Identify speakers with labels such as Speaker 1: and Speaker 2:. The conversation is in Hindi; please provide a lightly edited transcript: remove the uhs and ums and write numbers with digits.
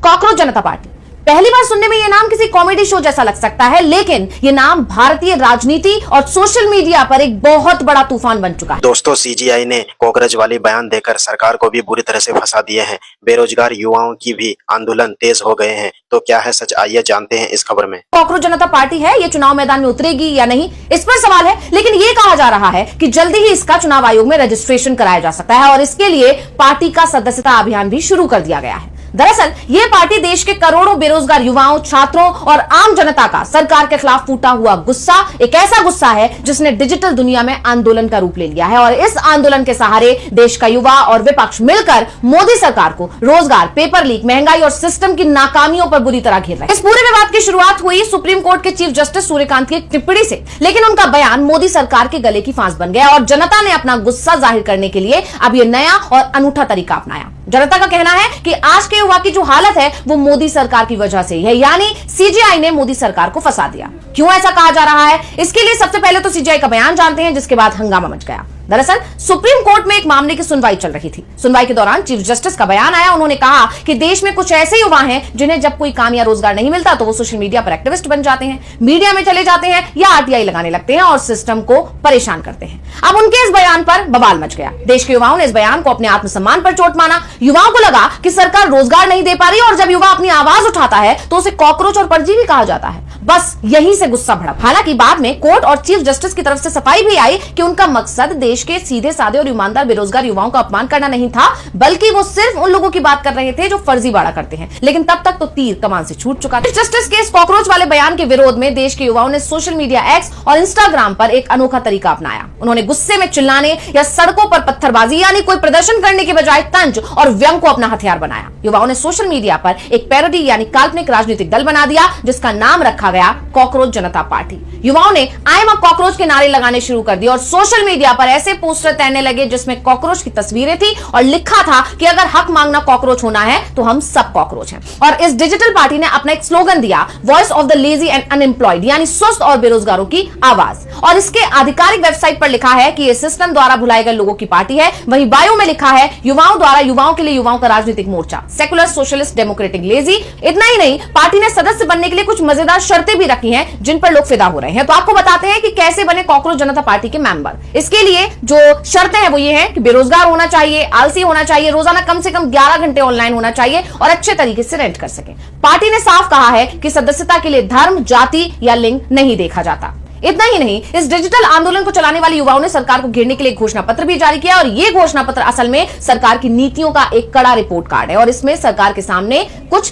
Speaker 1: कॉकरोच जनता पार्टी। पहली बार सुनने में यह नाम किसी कॉमेडी शो जैसा लग सकता है, लेकिन यह नाम भारतीय राजनीति और सोशल मीडिया पर एक बहुत बड़ा तूफान बन चुका है।
Speaker 2: दोस्तों, सीजीआई ने कॉकरोच वाली बयान देकर सरकार को भी बुरी तरह से फंसा दिए हैं। बेरोजगार युवाओं की भी आंदोलन तेज हो गए हैं। तो क्या है सच, आइए जानते हैं इस खबर में।
Speaker 1: कॉकरोच जनता पार्टी है, ये चुनाव मैदान में उतरेगी या नहीं, इस पर सवाल है। लेकिन ये कहा जा रहा है कि जल्दी ही इसका चुनाव आयोग में रजिस्ट्रेशन कराया जा सकता है और इसके लिए पार्टी का सदस्यता अभियान भी शुरू कर दिया गया है। दरअसल ये पार्टी देश के करोड़ों बेरोजगार युवाओं, छात्रों और आम जनता का सरकार के खिलाफ फूटा हुआ गुस्सा, एक ऐसा गुस्सा है जिसने डिजिटल दुनिया में आंदोलन का रूप ले लिया है। और इस आंदोलन के सहारे देश का युवा और विपक्ष मिलकर मोदी सरकार को रोजगार, पेपर लीक, महंगाई और सिस्टम की नाकामियों पर बुरी तरह घेर रहे हैं। इस पूरे विवाद की शुरुआत हुई सुप्रीम कोर्ट के चीफ जस्टिस सूर्यकांत की एक टिप्पणी से, लेकिन उनका बयान मोदी सरकार के गले की फांस बन गया और जनता ने अपना गुस्सा जाहिर करने के लिए अब यह नया और अनूठा तरीका अपनाया। जनता का कहना है कि आज के युवा की जो हालत है वो मोदी सरकार की वजह से ही है, यानी सीजीआई ने मोदी सरकार को फंसा दिया। क्यों ऐसा कहा जा रहा है, इसके लिए सबसे पहले तो सीजीआई का बयान जानते हैं, जिसके बाद हंगामा मच गया। दरअसल सुप्रीम कोर्ट में एक मामले की सुनवाई चल रही थी। सुनवाई के दौरान चीफ जस्टिस का बयान आया। उन्होंने कहा कि देश में कुछ ऐसे युवा हैं जिन्हें जब कोई काम या रोजगार नहीं मिलता तो वो सोशल मीडिया पर एक्टिविस्ट बन जाते हैं, मीडिया में चले जाते हैं या आरटीआई लगाने लगते हैं और सिस्टम को परेशान करते हैं। अब उनके इस बयान पर बवाल मच गया। देश के युवाओं ने इस बयान को अपने आत्मसम्मान पर चोट माना। युवाओं को लगा कि सरकार रोजगार नहीं दे पा रही और जब युवा अपनी आवाज उठाता है तो उसे कॉकरोच और परजीवी कहा जाता है। बस यहीं से गुस्सा भड़क। हालांकि बाद में कोर्ट और चीफ जस्टिस की तरफ से सफाई भी आई कि उनका मकसद देश के सीधे साधे और ईमानदार बेरोजगार युवाओं का अपमान करना नहीं था, बल्कि वो सिर्फ उन लोगों की बात कर रहे थे जो फर्जीवाड़ा करते हैं। लेकिन तब तक तो तीर कमान से छूट चुका था। जस्टिस के इस कॉकरोच वाले बयान के विरोध में देश के युवाओं ने सोशल मीडिया, एक्स और इंस्टाग्राम पर एक अनोखा तरीका अपनाया। उन्होंने गुस्से में चिल्लाने या सड़कों पर पत्थरबाजी यानी कोई प्रदर्शन करने के बजाय तंज और व्यंग को अपना हथियार बनाया। युवाओं ने सोशल मीडिया पर एक पैरोडी यानी काल्पनिक राजनीतिक दल बना दिया, जिसका नाम रखा गया कॉकरोच जनता पार्टी। युवाओं ने आई एम अ कॉकरोच के नारे लगाने शुरू कर दिए और सोशल मीडिया पर ऐसे पोस्टर तैरने लगे जिसमें कॉकरोच की तस्वीरें थी और लिखा था कि अगर हक मांगना कॉकरोच होना है तो हम सब कॉकरोच हैं। और इस डिजिटल पार्टी ने अपना एक स्लोगन दिया, voice of the lazy and unemployed, यानी सुस्त और बेरोजगारों की आवाज। और इसके आधिकारिक वेबसाइट पर लिखा है कि यह सिस्टम द्वारा भुलाए गए लोगों की पार्टी है। वहीं बायो में लिखा है, युवाओं द्वारा युवाओं के लिए युवाओं का राजनीतिक मोर्चा, सेकुलर सोशलिस्ट डेमोक्रेटिक लेजी। इतना ही नहीं, पार्टी ने सदस्य बनने के लिए कुछ मजेदार शर्तें भी रखी हैं जिन पर लोग फिदा हो रहे हैं। तो आपको बताते हैं कि कैसे बने कॉकरोच जनता पार्टी के मेंबर। इसके लिए जो शर्तें हैं वो ये हैं कि बेरोजगार होना चाहिए, आलसी होना चाहिए, रोजाना कम से कम 11 घंटे ऑनलाइन होना चाहिए और अच्छे तरीके से रेंट कर सके। पार्टी ने साफ कहा है कि सदस्यता के लिए धर्म, जाति या लिंग नहीं देखा जाता। इतना ही नहीं, इस डिजिटल आंदोलन को चलाने वाले युवाओं ने सरकार को घेरने के लिए घोषणा पत्र भी जारी किया और यह घोषणा पत्र असल में सरकार की नीतियों का एक कड़ा रिपोर्ट कार्ड है और इसमें सरकार के सामने कुछ